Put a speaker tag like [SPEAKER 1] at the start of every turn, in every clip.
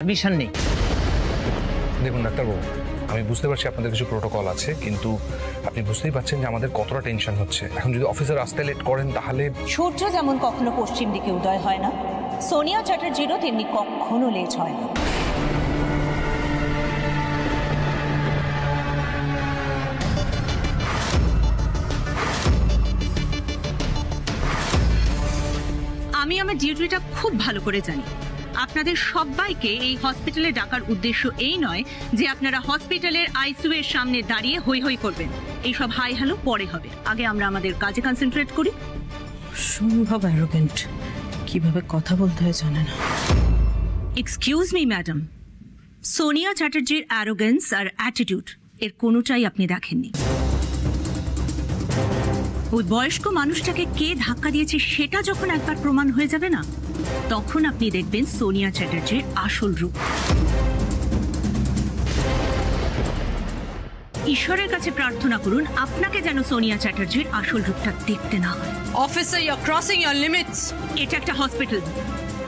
[SPEAKER 1] Permission নেই।
[SPEAKER 2] দেখুন ডাক্তারবাবু, আমি বুঝতে পারছি আপনাদের কিছু প্রোটোকল আছে, কিন্তু আপনি বুঝতেই পারছেন যে আমাদের কতটা টেনশন হচ্ছে। এখন যদি অফিসার আসতে লেট করেন তাহলে
[SPEAKER 3] সূর্য যেমন কখনো পশ্চিম দিকে উদয় হয় না, সোনিয়া চ্যাটার্জিরও তেমনি কখনো লেট হয় না।
[SPEAKER 4] আমি আমার ডিউটিটা খুব ভালো করে জানি। আপনাদের সবাইকে এই হসপিটালে ডাকার উদ্দেশ্য এই নয় যে আপনারা হসপিটালের আইসিইউ এর সামনে দাঁড়িয়ে হই হই করবেন। এইসব হাই হ্যালো পরে হবে, আগে আমরা আমাদের কাজে কনসেন্ট্রেট করি।
[SPEAKER 5] সম্ভব অ্যারোগেন্ট, কিভাবে কথা বলতে হয় জানে না।
[SPEAKER 4] এক্সকিউজ মি ম্যাডাম, সোনিয়া চ্যাটার্জির অ্যারোগেন্স আর অ্যাটিটিউড এর কোনোটাই আপনি দেখেননি। ওই বয়স্ক মানুষটাকে কে ধাক্কা দিয়েছে সেটা যখন একবার প্রমাণ হয়ে যাবে না, তখন আপনি দেখবেন সোনিয়া চ্যাটার্জির আসল রূপ। ঈশ্বরের কাছে প্রার্থনা করুন আপনাকে যেন সোনিয়া চ্যাটার্জির আসল রূপটা দেখতে না হয়।
[SPEAKER 5] Officer, you are crossing your limits.
[SPEAKER 4] এটা একটা হসপিটাল,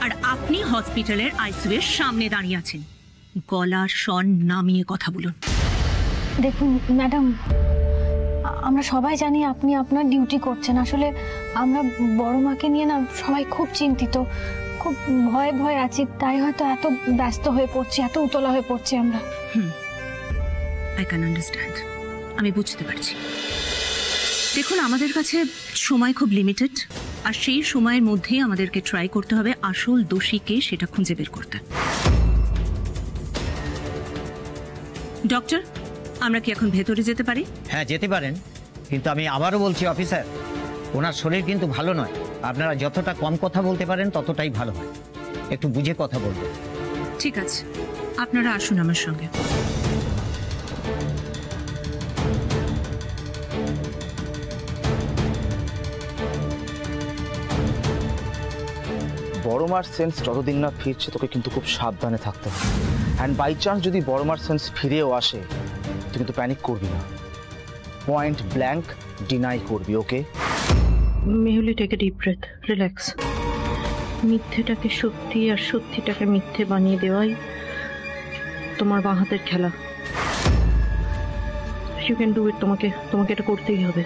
[SPEAKER 4] আর আপনি হসপিটালের আইসিইউ এর সামনে দাঁড়িয়ে আছেন। গলার স্বর নামিয়ে কথা বলুন।
[SPEAKER 6] দেখুন ম্যাডাম, আমরা সবাই জানি আপনি আপনার ডিউটি করছেন। আসলে আমরা বড় মাকে নিয়ে না সবাই খুব চিন্তিত, খুব ভয়ে ভয়ে আছি, তাই হয়তো এত ব্যস্ত হয়ে পড়ছি, এত উতলা হয়ে পড়ছি আমরা।
[SPEAKER 4] আই ক্যান আন্ডারস্ট্যান্ড, আমি বুঝতে পারছি। দেখুন, আমাদের কাছে সময় খুব লিমিটেড, আর সেই সময়ের মধ্যেই আমাদেরকে ট্রাই করতে হবে আসল দোষীকে সেটা খুঁজে বের করতে। ডক্টর, আমরা কি এখন ভেতরে যেতে পারি?
[SPEAKER 1] হ্যাঁ যেতে পারেন, কিন্তু আমি আবারও বলছি অফিসার, ওনার শরীর কিন্তু ভালো নয়। আপনারা যতটা কম কথা বলতে পারেন ততটাই ভালো হয়। একটু বুঝে কথা বলবেন।
[SPEAKER 4] ঠিক আছে, আপনারা আসুন আমার সঙ্গে।
[SPEAKER 7] বড় মার সেন্স যতদিন না ফিরছে তোকে কিন্তু খুব সাবধানে থাকতে হবে। অ্যান্ড বাই চান্স যদি বড় মার সেন্স ফিরেও আসে, তুই কিন্তু প্যানিক করবি না, পয়েন্ট ব্ল্যাঙ্ক ডিনাই করবি। Okay
[SPEAKER 5] Mehuli, take a deep breath, relax. মিথ্যেটাকে সত্যি আর সত্যিটাকে মিথ্যে বানিয়ে দেওয়াই তোমার বাঁ হাতের খেলা। You can do it. তোমাকে এটা করতেই হবে।